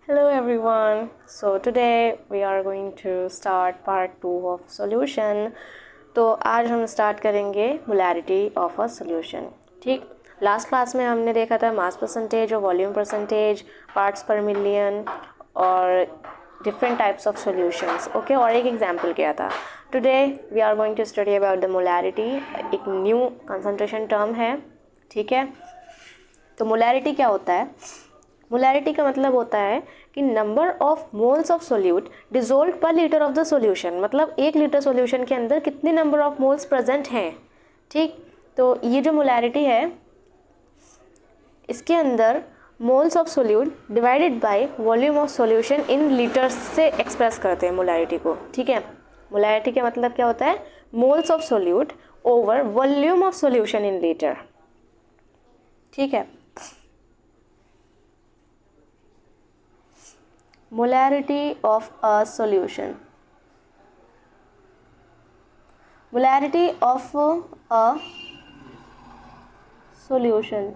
Hello everyone. So today we are going to start part 2 of solution. तो आज हम start करेंगे molarity of a solution. ठीक, last class में हमने देखा था मास परसेंटेज और volume percentage, parts per million और different types of solutions. Okay, और एक एग्जांपल किया था. Today we are going to study about the molarity. एक न्यू कंसंट्रेशन टर्म है. ठीक है, तो मोलैरिटी क्या होता है? मोलैरिटी का मतलब होता है कि number of moles of solute dissolve पर लीटर ऑफ द सॉल्यूशन. मतलब 1 लीटर सॉल्यूशन के अंदर कितने नंबर ऑफ मोल्स प्रेजेंट हैं. ठीक, तो ये जो मोलैरिटी है इसके अंदर moles of solute divided by volume of solution in litres से एक्सप्रेस करते हैं मोलैरिटी को. ठीक है, मोलैरिटी का मतलब क्या होता है? Moles of solute over volume of solution in litre. ठीक है, molarity of a solution. Molarity of a solution.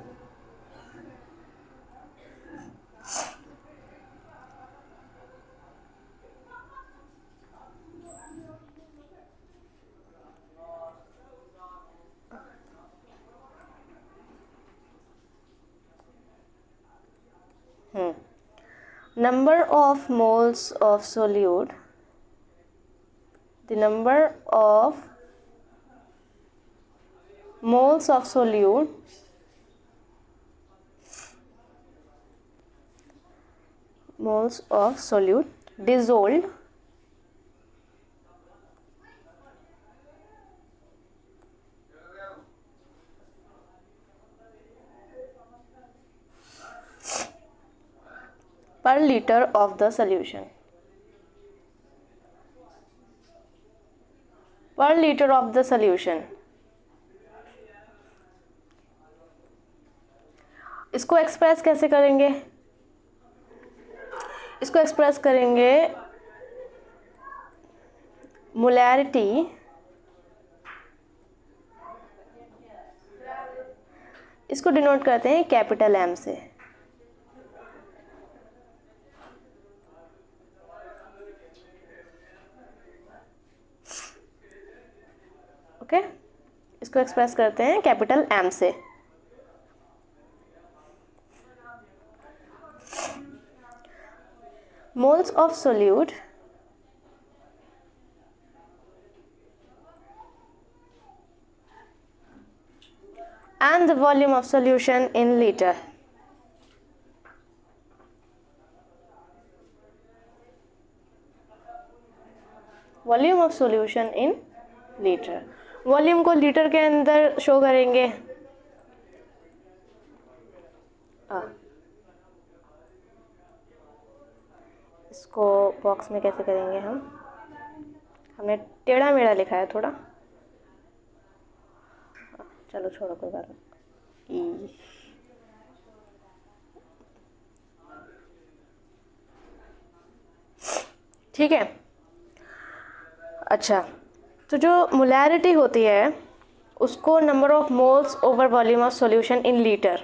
Number of moles of solute, the number of moles of solute dissolved per liter of the solution. Per liter of the solution. इसको express कैसे करेंगे? इसको express करेंगे molarity इसको denote करते हैं capital M से. Okay, इसको एक्सप्रेस करते हैं कैपिटल एम से. Moles of solute and the volume of solution in liter. Volume of solution in liter. Volume को लीटर के अंदर शो करेंगे. इसको बॉक्स में कैसे करेंगे हम? हमने टेढ़ा मेढ़ा लिखा है थोड़ा. चलो छोड़ो, कोई बात नहीं. ठीक है, अच्छा, तो जो मोलैरिटी होती है उसको number of moles over volume of solution in litre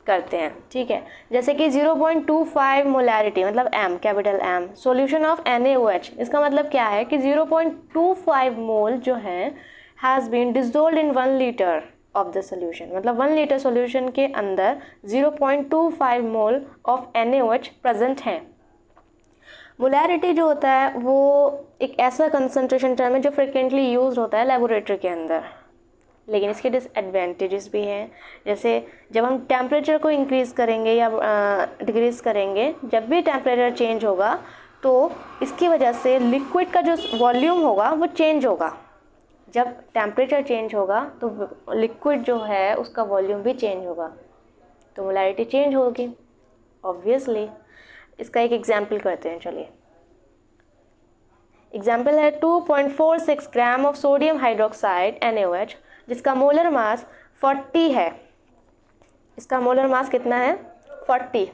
करते हैं. ठीक है, जैसे कि 0.25 मोलैरिटी मतलब M, capital M, solution of NaOH. इसका मतलब क्या है कि 0.25 मोल जो है has been dissolved in 1 litre of the solution. मतलब 1 लीटर सॉल्यूशन के अंदर 0.25 मोल ऑफ NaOH प्रेजेंट हैं. मोलैरिटी जो होता है वो एक ऐसा कंसंट्रेशन टर्म है जो फ्रिक्वेंटली यूज होता है लेबोरेटरी के अंदर, लेकिन इसके डिसएडवांटेजेस भी हैं. जैसे जब हम टेम्परेचर को इंक्रीज़ करेंगे या डिक्रीज़ करेंगे, जब भी टेम्परेचर चेंज होगा तो इसकी वजह से लिक्विड का जो वॉल्यूम होगा वो चेंज होगा. जब टेम्परेचर चेंज होगा तो लिक्विड जो है उसका वॉल्यूम भी चेंज होगा, तो मोलैरिटी चेंज होगी ऑब्वियसली. इसका एक एग्जाम्पल करते हैं. चलिए, एग्जाम्पल है 2.46 gram of sodium hydroxide NaOH जिसका मोलर मास 40 है. इसका मोलर मास कितना है? 40.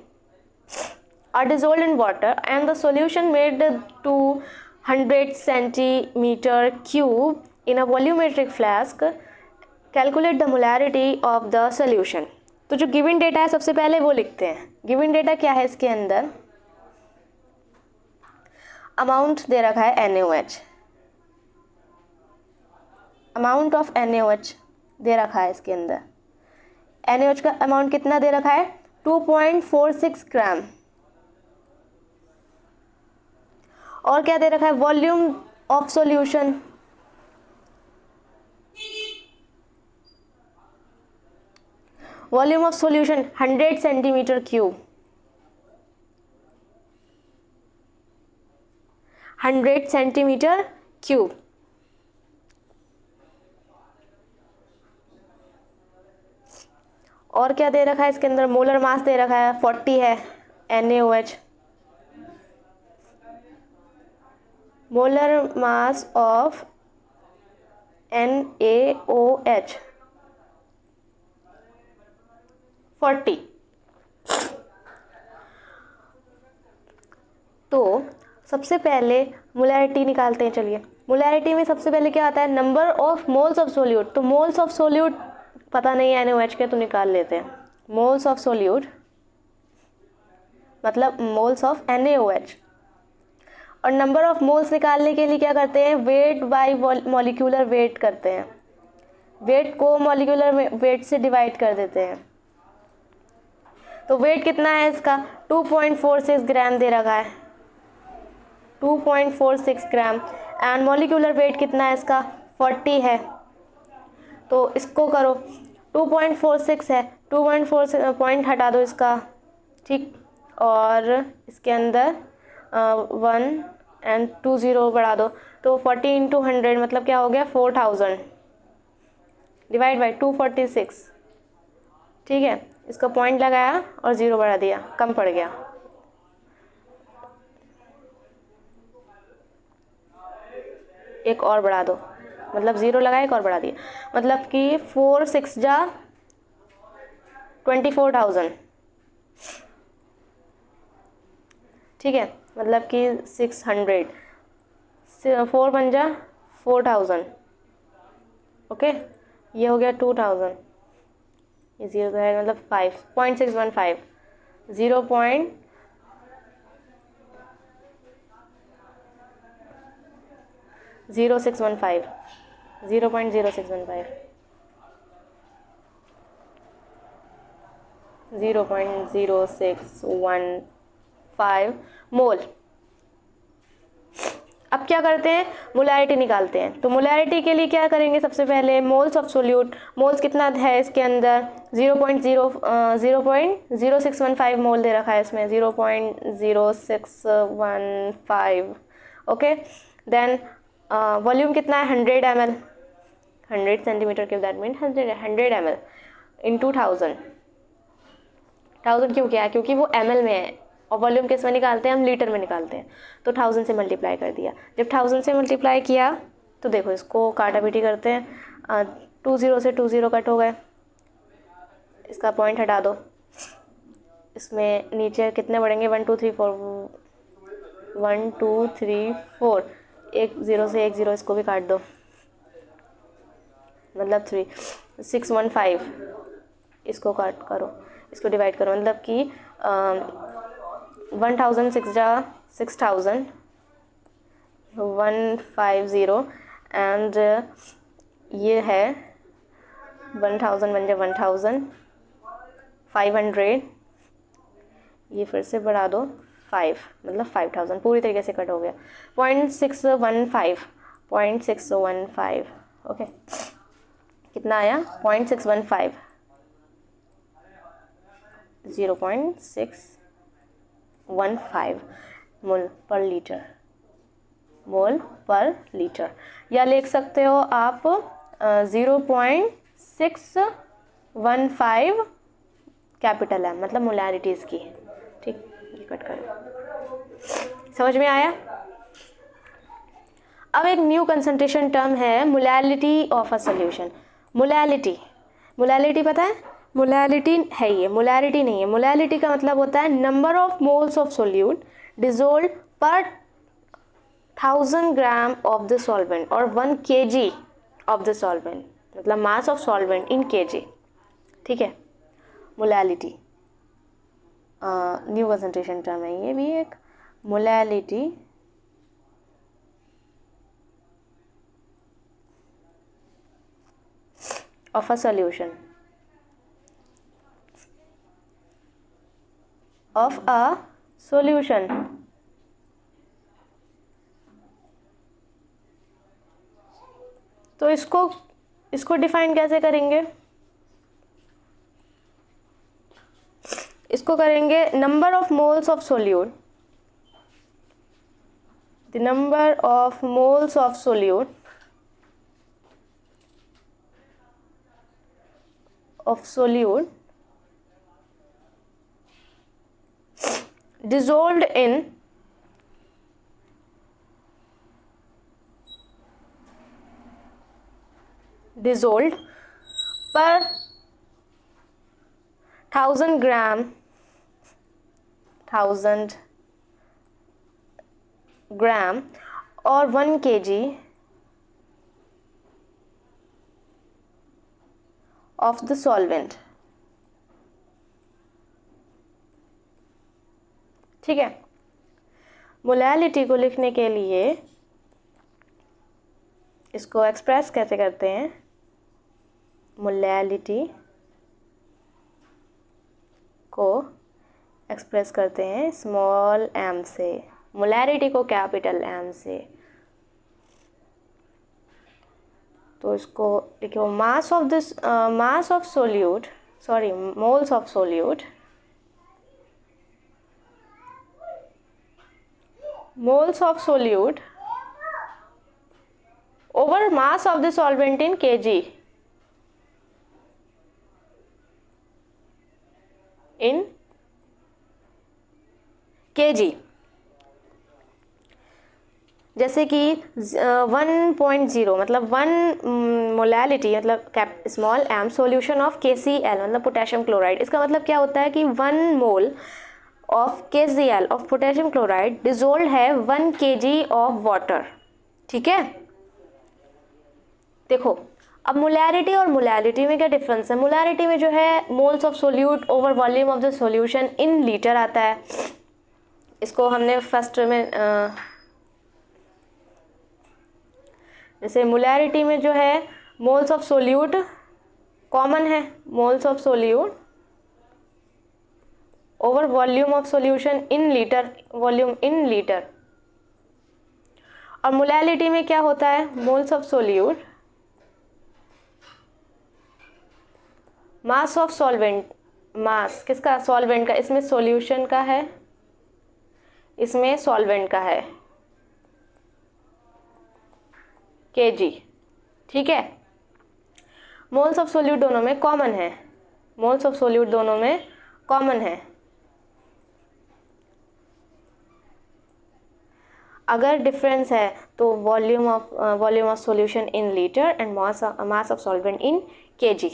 Are dissolved in water and the solution made 200 centimetre cube in a volumetric flask. Calculate the molarity of the solution. तो जो गिवन डेटा है सबसे पहले वो लिखते हैं. गिवन डेटा क्या है इसके अंदर? अमाउंट दे रखा है NaOH, अमाउंट ऑफ NaOH दे रखा है इसके अंदर। NaOH का अमाउंट कितना दे रखा है? 2.46 ग्राम। और क्या दे रखा है? Volume of solution, volume of solution 100 centimetre cube, 100 centimetre cube. और क्या दे रखा है इसके अंदर? मोलर मास दे रखा है 40 है NaOH। Molar mass of NaOH 40। तो सबसे पहले मोलैरिटी निकालते हैं। चलिए, मोलैरिटी में सबसे पहले क्या आता है? Number of moles of solute. तो मोल्स ऑफ सोल्यूट पता नहीं है NaOH के, तो निकाल लेते हैं। मोल्स ऑफ सोल्यूट मतलब मोल्स ऑफ NaOH। और नंबर ऑफ मोल्स निकालने के लिए क्या करते हैं? वेट बाय मॉलिक्यूलर वेट करते हैं। वेट को मॉलिक्यूलर वेट से डिवाइड कर देते हैं। तो वेट कितना है इसका? 2.46 ग्राम दे रखा है, 2.46 ग्राम। एंड मॉलिक्यूलर वेट कितना है इसका? 40 है। तो इसको करो, 2.46 है, 2.4 पॉइंट हटा दो इसका, ठीक। और इसके अंदर 1 एंड 2 0 बढ़ा दो, तो 40 इंटू 100 मतलब क्या हो गया? 4000 डिवाइड बाई 246, ठीक है। इसका पॉइंट लगाया और 0 बढ़ा दिया, कम पड़ गया। एक और बढ़ा दो, मतलब 0 लगाया, एक और बढ़ा दिया, मतलब कि 4 6 जा 24,000, ठीक है। मतलब कि 600, 4 बन जा 4000, ओके। ये हो गया 2000, ये 0 है, मतलब 5.615, 0.0615, 0.0615 0.0615 मोल। अब क्या करते हैं? मोलैरिटी निकालते हैं। तो मोलैरिटी के लिए क्या करेंगे? सबसे पहले मोल्स ऑफ सोल्यूट, मोल्स कितना है इसके अंदर? 0.0615 मोल दे रखा है इसमें, 0.0615, ओके। देन वॉल्यूम कितना है? 100 ml, 100 centimetre cube, that mean 100 ml into 1000। 1000 क्यों किया? क्योंकि वो ml में है, और वॉल्यूम किस में निकालते हैं हम? लीटर में निकालते हैं। तो 1000 से मल्टीप्लाई कर दिया। जब 1000 से मल्टीप्लाई किया तो देखो इसको काटा पीटी करते हैं, 2 0 से 2 0 कट हो गए, इसका पॉइंट हटा दो। इसमें नीचे कितने बढ़ेंगे? 1 2 3 4, 1 2 3 4, एक 0 से एक 0, इसको भी काट दो, मतलब 3 615, इसको काट करो, इसको डिवाइड करो, मतलब कि 1000 6 जा 6000, 150, एंड ये है 1000 बन जाए 1500, ये फिर से बढ़ा दो 5, मतलब 5000, पूरी तरीके से कट हो गया। 0.615, ओके। कितना आया? 0.615, 0.615 मोल पर लीटर, मोल पर लीटर। या लिख सकते हो आप 0.615 कैपिटल M, मतलब मोलैरिटी इसकी, ठीक। ये कट करो, समझ में आया? अब एक न्यू कंसंट्रेशन टर्म है, molality of a solution. Molality पता है? मोलैलिटी है ये, मोलैरिटी नहीं है। मोलैलिटी का मतलब होता है number of moles of solute dissolved पर 1000 ग्राम ऑफ द सॉल्वेंट और 1 kg ऑफ द सॉल्वेंट, मतलब मास ऑफ सॉल्वेंट इन kg, ठीक है। मोलैलिटी न्यू कंसंट्रेशन टर्म है ये भी एक। Molality of a solution of a solution. तो इसको डिफाइन कैसे करेंगे? इसको करेंगे number of moles of solute, the number of moles of solute dissolved in per 1000 gram or 1 kg of the solvent. ठीक है, मोलैलिटी को लिखने के लिए इसको एक्सप्रेस कैसे करते हैं? मोलैलिटी को एक्सप्रेस करते हैं स्मॉल m से, मोलैरिटी को कैपिटल M से। तो इसको लिखो mass of solute, sorry moles of solute, moles of solute over mass of the solvent in kg, in kg। जैसे कि 1.0 मतलब 1 मोलैलिटी मतलब small m solution of KCl मतलब पोटेशियम क्लोराइड। इसका मतलब क्या होता है कि 1 mole of KCl of potassium chloride dissolve है 1 kg ऑफ वाटर। ठीक है, देखो अब मोलैरिटी और मोलैलिटी में क्या डिफरेंस है? मोलैरिटी में जो है moles of solute over volume of the solution in litre आता है। इसको हमने फर्स्ट में जैसे मोलैरिटी में जो है मोल्स ऑफ सोल्यूट कॉमन है, moles of solute over volume of solution in litre, volume in litre. और मोलैलिटी में क्या होता है? Moles of solute mass of solvent, mass किसका? सॉल्वेंट का, इसमें सॉल्यूशन का है, इसमें सॉल्वेंट का है kg। ठीक है, मोल्स ऑफ सोल्यूट दोनों में कॉमन है, मोल्स ऑफ सोल्यूट दोनों में कॉमन है। अगर डिफरेंस है तो volume of solution in litre and mass of solvent in kg।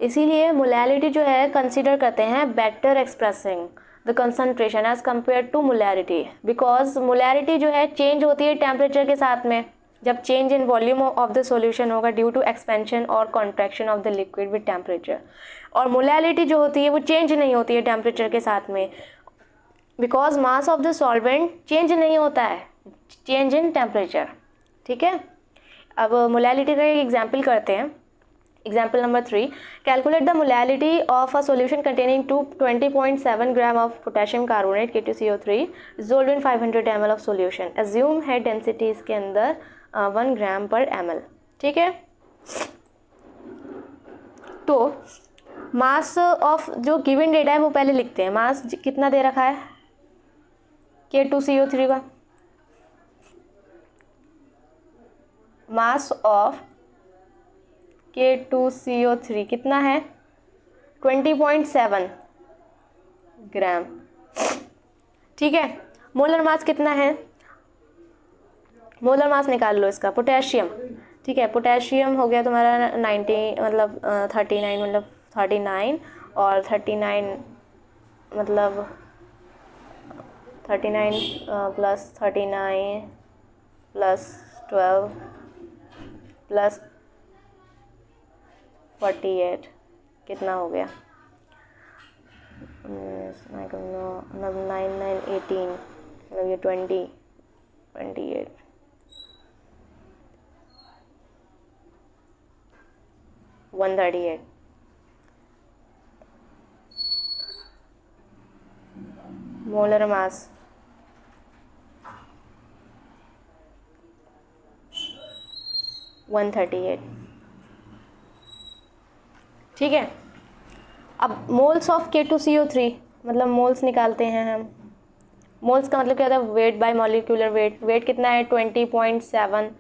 इसीलिए मोलैलिटी जो है कंसीडर करते हैं better expressing the concentration as compare to molarity, because molarity जो है चेंज होती है टेम्परेचर के साथ में। जब change in volume of the solution होगा ड्यू टू एक्सपेंशन और contraction of the liquid with temperature, और मोलैलिटी जो होती है वो चेंज नहीं होती है टेम्परेचर के साथ में, because mass of the solvent change नहीं होता है, चेंज इन टेम्परेचर। ठीक है, अब मोलैलिटी का एक एग्जाम्पल करते हैं। Example number 3, calculate the molality of a solution containing 20.7 gram of potassium carbonate K2CO3 dissolved in 500 ml of solution. Assume है डेंसिटी इसके अंदर 1 ग्राम पर ml। ठीक है, तो मास ऑफ जो गिवन डेटा है वो पहले लिखते हैं। मास कितना दे रखा है K2CO3 का? मास ऑफ K2CO3 कितना है? 20.7 ग्राम। ठीक है, मोलर मास कितना है? मोलर मास निकाल लो इसका, पोटेशियम। ठीक है, पोटेशियम हो गया तुम्हारा 90 मतलब 39 मतलब 39 और 39 मतलब 39 प्लस 39 प्लस 12 प्लस 48 कितना हो गया? 9 9 18 मतलब ये 28। 138 मोलर मास 138। ठीक है। अब मोल्स ऑफ K2CO3 मतलब मोल्स निकालते हैं हम। मोल्स का मतलब क्या होता है? Weight by molecular weight. Weight कितना है? 20.7।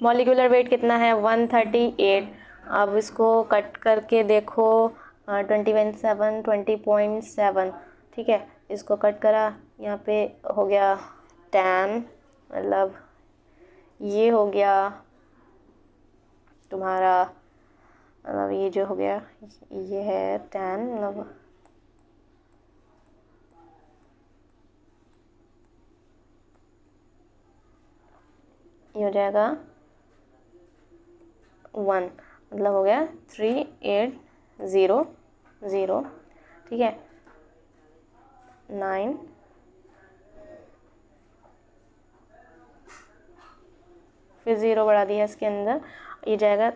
मॉलिक्यूलर वेट कितना है? 138। अब इसको कट करके देखो, 20.7 20.7, ठीक है। इसको कट करा, यहाँ पे हो गया 10, मतलब ये हो गया तुम्हारा, मतलब ये जो हो गया ये है 10, मतलब ये हो जाएगा 1, मतलब हो गया 3800, ठीक है। 9 फिर 0 बढ़ा दिया इसके अंदर, ये जाएगा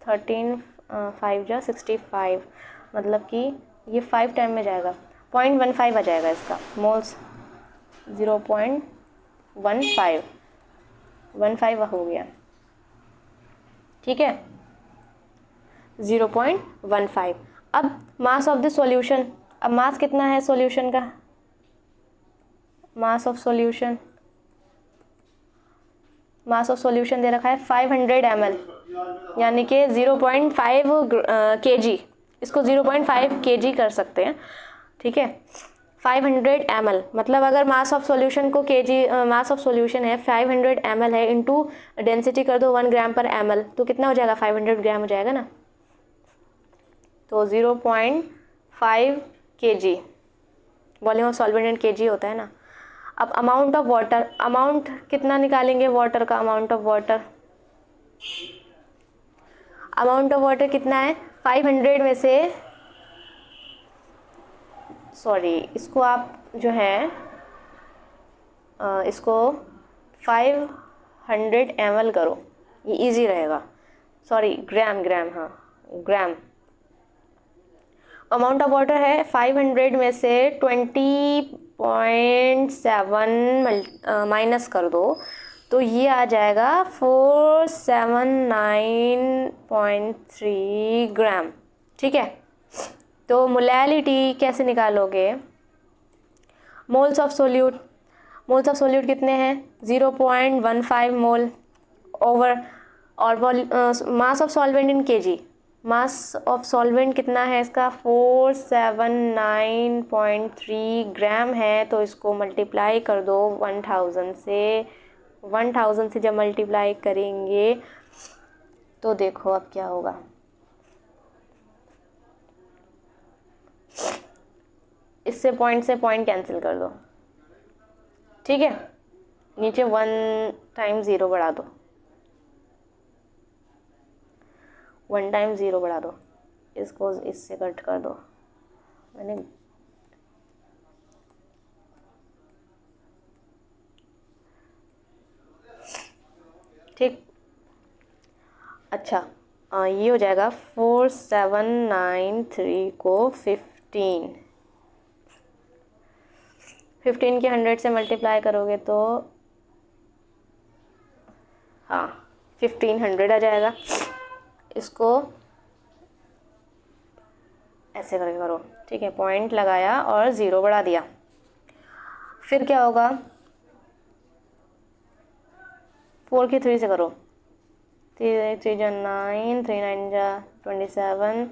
13 5 जा 65, मतलब कि ये 5 टाइम में जाएगा, 0.15 आ जाएगा इसका मोल्स। 0.15 हो गया, ठीक है। 0.15। अब मास ऑफ द सॉल्यूशन, अब मास कितना है सॉल्यूशन का? मास ऑफ सॉल्यूशन दे रखा है 500 ml, यानी कि 0.5 kg। इसको 0.5 kg कर सकते हैं, ठीक है। 500 ml मतलब अगर मास ऑफ सॉल्यूशन को मास ऑफ सॉल्यूशन है 500 ml है, इनटू डेंसिटी कर दो 1 ग्राम पर ml, तो कितना हो जाएगा? 500 ग्राम हो जाएगा ना। तो 0.5 kg volume of solvent in kg होता है ना। अब अमाउंट ऑफ वाटर, अमाउंट कितना निकालेंगे वाटर का? अमाउंट ऑफ वाटर कितना है? 500 में से, सॉरी इसको आप जो है इसको 500 ml करो, ये इजी रहेगा। सॉरी ग्राम, हाँ ग्राम। अमाउंट ऑफ वाटर है 500 में से 20.7 माइनस कर दो, तो ये आ जाएगा 479.3 ग्राम, ठीक है। तो मोलैलिटी कैसे निकालोगे? मोल्स ऑफ सोल्यूट कितने हैं? 0.15 मोल ओवर, और मास of solvent in KG, mass of solvent कितना है इसका? 479.3 ग्राम है। तो इसको मल्टीप्लाई कर दो 1000 से। 1000 से जब मल्टीप्लाई करेंगे तो देखो अब क्या होगा। इससे पॉइंट से पॉइंट कैंसिल कर दो, ठीक है। नीचे 1 टाइम 0 बढ़ा दो, 1 टाइम 0 बढ़ा दो, इसको इससे कट कर दो। मैंने ठीक, अच्छा ये हो जाएगा 4793 को 15 के 100 से मल्टीप्लाई करोगे तो हाँ 1500 आ जाएगा। इसको ऐसे करके करो, ठीक है। पॉइंट लगाया और 0 बढ़ा दिया, फिर क्या होगा? 4 की 3 से करो, 3 जा 9, 3 9 जा 27,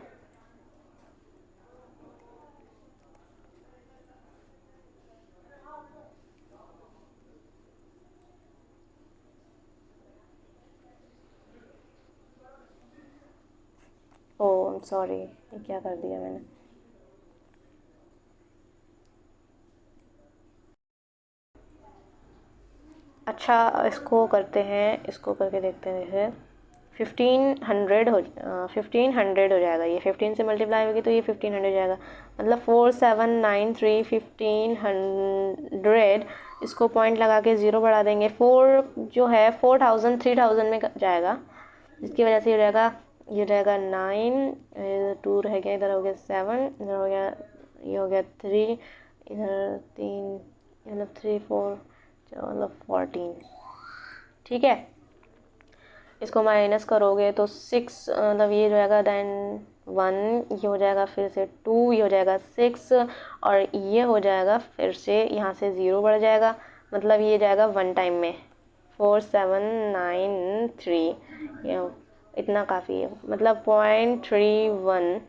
ओह सॉरी ये क्या कर दिया मैंने। अच्छा इसको करते हैं, इसको करके देखते हैं। 1500 हो जाएगा। ये 15 से मल्टीप्लाई होगी तो ये 1500 हो जाएगा, मतलब 4793 1500। इसको पॉइंट लगा के 0 बढ़ा देंगे, 4 जो है 4000 3000 में जाएगा, जिसकी वजह से ये हो जाएगा 9, 2 रह गया, इधर हो गया 7, इधर हो गया, ये हो गया 3, इधर 3, मतलब 3 4, मतलब 14। ठीक है, इसको माइनस करोगे तो 6, मतलब ये हो जाएगा, देन 1, ये हो जाएगा फिर से 2, ये हो जाएगा 6, और ये हो जाएगा फिर से यहाँ से 0 बढ़ जाएगा, मतलब ये जाएगा 1 टाइम में 4 7 9 3, ये इतना काफ़ी है, मतलब 0.31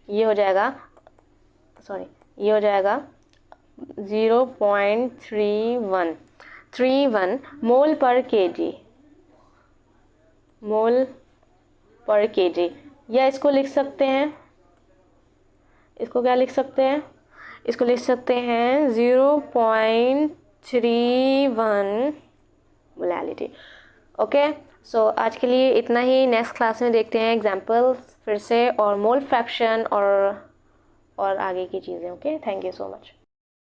ये हो जाएगा, सॉरी ये हो जाएगा 0.31 मोल पर केजी, या इसको लिख सकते हैं, इसको क्या लिख सकते हैं, इसको लिख सकते हैं 0.31 मोलैलिटी। ओके, सो आज के लिए इतना ही। नेक्स्ट क्लास में देखते हैं एग्जाम्पल्स फिर से, और मोल फ्रैक्शन और आगे की चीज़ें। Okay, thank you so much.